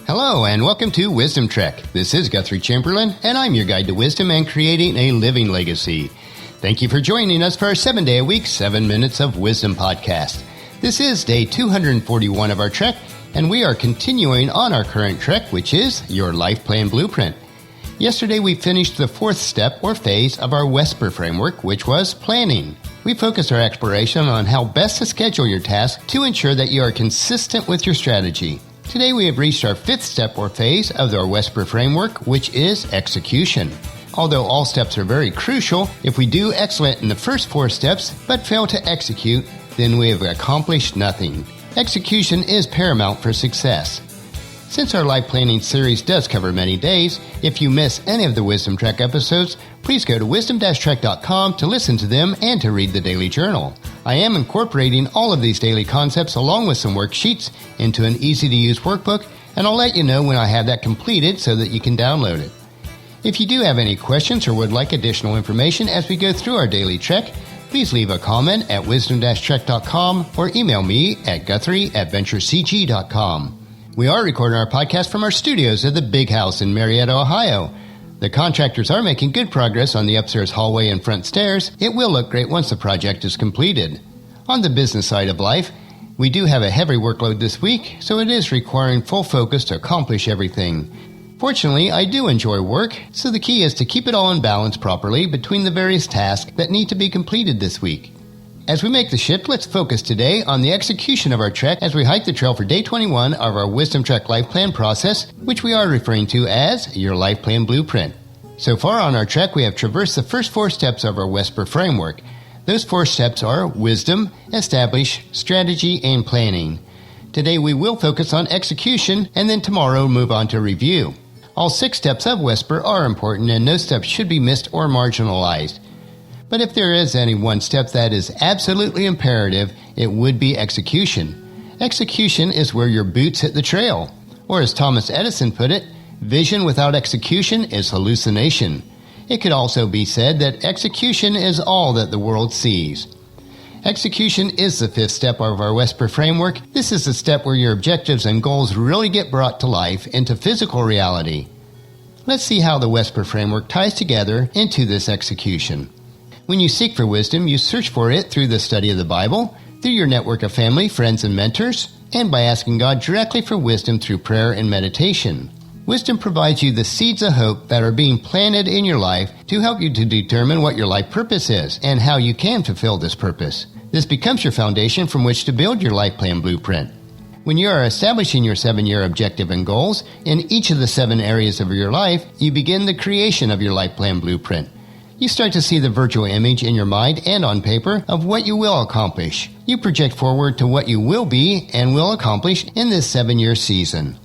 Hello and welcome to Wisdom Trek. This is Guthrie Chamberlain and I'm your guide to wisdom and creating a living legacy. Thank you for joining us for our 7-day-a-week, 7 Minutes of Wisdom podcast. This is day 241 of our trek and we are continuing on our current trek, which is your life plan blueprint. Yesterday we finished the fourth step or phase of our WESPER framework, which was planning. We focused our exploration on how best to schedule your tasks to ensure that you are consistent with your strategy. Today we have reached our fifth step or phase of our WESPER framework, which is execution. Although all steps are very crucial, if we do excellent in the first 4 steps but fail to execute, then we have accomplished nothing. Execution is paramount for success. Since our life planning series does cover many days, if you miss any of the Wisdom Trek episodes, please go to wisdom-trek.com to listen to them and to read the daily journal. I am incorporating all of these daily concepts along with some worksheets into an easy-to-use workbook, and I'll let you know when I have that completed so that you can download it. If you do have any questions or would like additional information as we go through our daily trek, please leave a comment at wisdom-trek.com or email me at guthrie@venturecg.com. We are recording our podcast from our studios at the Big House in Marietta, Ohio. The contractors are making good progress on the upstairs hallway and front stairs. It will look great once the project is completed. On the business side of life, we do have a heavy workload this week, so it is requiring full focus to accomplish everything. Fortunately, I do enjoy work, so the key is to keep it all in balance properly between the various tasks that need to be completed this week. As we make the shift, let's focus today on the execution of our trek as we hike the trail for day 21 of our Wisdom Trek Life Plan process, which we are referring to as your Life Plan Blueprint. So far on our trek, we have traversed the first 4 steps of our WESPER framework. Those 4 steps are wisdom, establish, strategy, and planning. Today we will focus on execution, and then tomorrow move on to review. All 6 steps of WESPER are important, and no steps should be missed or marginalized. But if there is any one step that is absolutely imperative, it would be execution. Execution is where your boots hit the trail. Or as Thomas Edison put it, vision without execution is hallucination. It could also be said that execution is all that the world sees. Execution is the 5th step of our WESPER framework. This is the step where your objectives and goals really get brought to life into physical reality. Let's see how the WESPER framework ties together into this execution. When you seek for wisdom, you search for it through the study of the Bible, through your network of family, friends, and mentors, and by asking God directly for wisdom through prayer and meditation. Wisdom provides you the seeds of hope that are being planted in your life to help you to determine what your life purpose is and how you can fulfill this purpose. This becomes your foundation from which to build your life plan blueprint. When you are establishing your 7-year objective and goals in each of the 7 areas of your life, you begin the creation of your life plan blueprint. You start to see the virtual image in your mind and on paper of what you will accomplish. You project forward to what you will be and will accomplish in this 7-year season.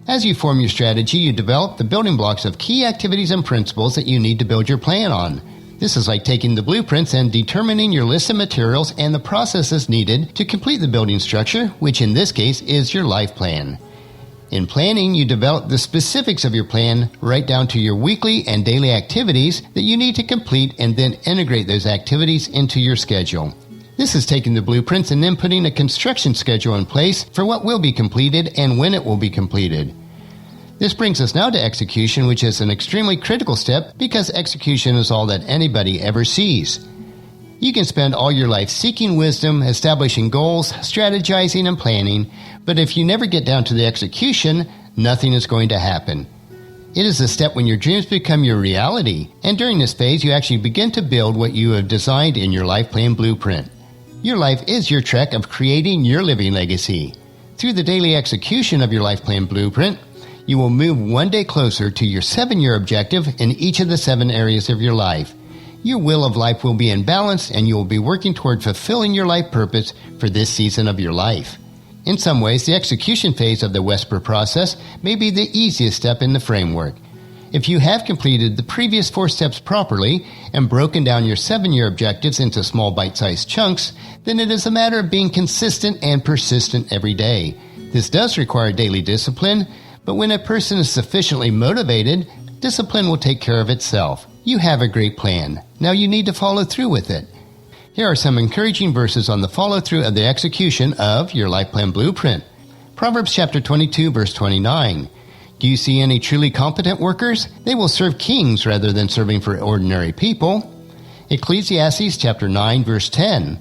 As you form your strategy, you develop the building blocks of key activities and principles that you need to build your plan on. This is like taking the blueprints and determining your list of materials and the processes needed to complete the building structure, which in this case is your life plan. In planning, you develop the specifics of your plan right down to your weekly and daily activities that you need to complete and then integrate those activities into your schedule. This is taking the blueprints and then putting a construction schedule in place for what will be completed and when it will be completed. This brings us now to execution, which is an extremely critical step because execution is all that anybody ever sees. You can spend all your life seeking wisdom, establishing goals, strategizing, and planning, but if you never get down to the execution, nothing is going to happen. It is the step when your dreams become your reality, and during this phase, you actually begin to build what you have designed in your life plan blueprint. Your life is your trek of creating your living legacy. Through the daily execution of your life plan blueprint, you will move one day closer to your 7-year objective in each of the 7 areas of your life. Your will of life will be in balance and you will be working toward fulfilling your life purpose for this season of your life. In some ways, the execution phase of the WESPER process may be the easiest step in the framework. If you have completed the previous 4 steps properly and broken down your 7-year objectives into small bite-sized chunks, then it is a matter of being consistent and persistent every day. This does require daily discipline, but when a person is sufficiently motivated, discipline will take care of itself. You have a great plan. Now you need to follow through with it. Here are some encouraging verses on the follow-through of the execution of your life plan blueprint. Proverbs chapter 22, verse 29. Do you see any truly competent workers? They will serve kings rather than serving for ordinary people. Ecclesiastes chapter 9, verse 10.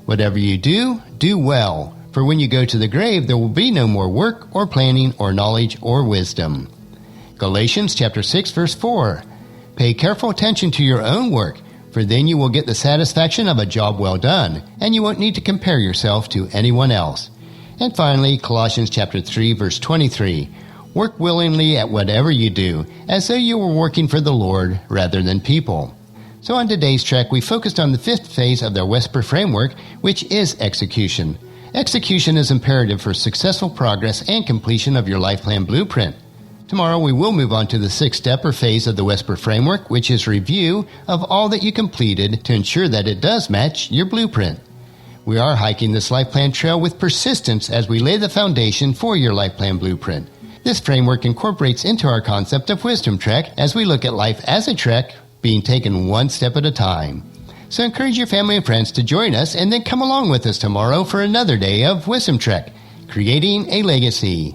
Whatever you do, do well, for when you go to the grave, there will be no more work or planning or knowledge or wisdom. Galatians chapter 6, verse 4. Pay careful attention to your own work, for then you will get the satisfaction of a job well done, and you won't need to compare yourself to anyone else. And finally, Colossians chapter 3, verse 23. Work willingly at whatever you do, as though you were working for the Lord rather than people. So on today's track, we focused on the fifth phase of their WESPER framework, which is execution. Execution is imperative for successful progress and completion of your life plan blueprint. Tomorrow, we will move on to the sixth step or phase of the WESPER framework, which is review of all that you completed to ensure that it does match your blueprint. We are hiking this life plan trail with persistence as we lay the foundation for your life plan blueprint. This framework incorporates into our concept of Wisdom Trek as we look at life as a trek, being taken one step at a time. So encourage your family and friends to join us and then come along with us tomorrow for another day of Wisdom Trek, creating a legacy.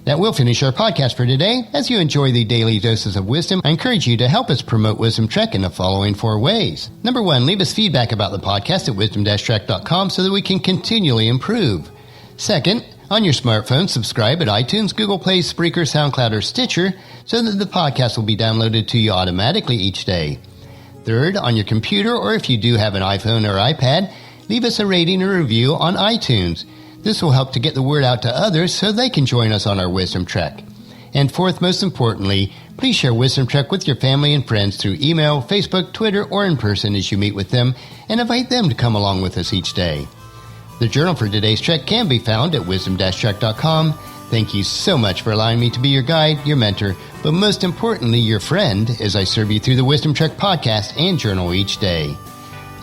That will finish our podcast for today. As you enjoy the daily doses of wisdom, I encourage you to help us promote Wisdom Trek in the following 4 ways. Number 1, leave us feedback about the podcast at wisdom-trek.com so that we can continually improve. Second, on your smartphone, subscribe at iTunes, Google Play, Spreaker, SoundCloud, or Stitcher so that the podcast will be downloaded to you automatically each day. Third, on your computer, or if you do have an iPhone or iPad, leave us a rating or review on iTunes. This will help to get the word out to others so they can join us on our Wisdom Trek. And fourth, most importantly, please share Wisdom Trek with your family and friends through email, Facebook, Twitter, or in person as you meet with them, and invite them to come along with us each day. The journal for today's trek can be found at wisdom-trek.com. Thank you so much for allowing me to be your guide, your mentor, but most importantly, your friend, as I serve you through the Wisdom Trek podcast and journal each day.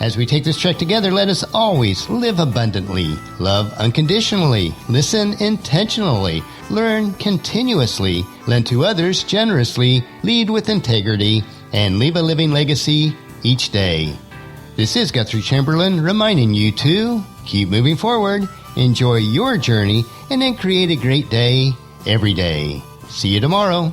As we take this trek together, let us always live abundantly, love unconditionally, listen intentionally, learn continuously, lend to others generously, lead with integrity, and leave a living legacy each day. This is Guthrie Chamberlain reminding you to keep moving forward, enjoy your journey, and then create a great day every day. See you tomorrow.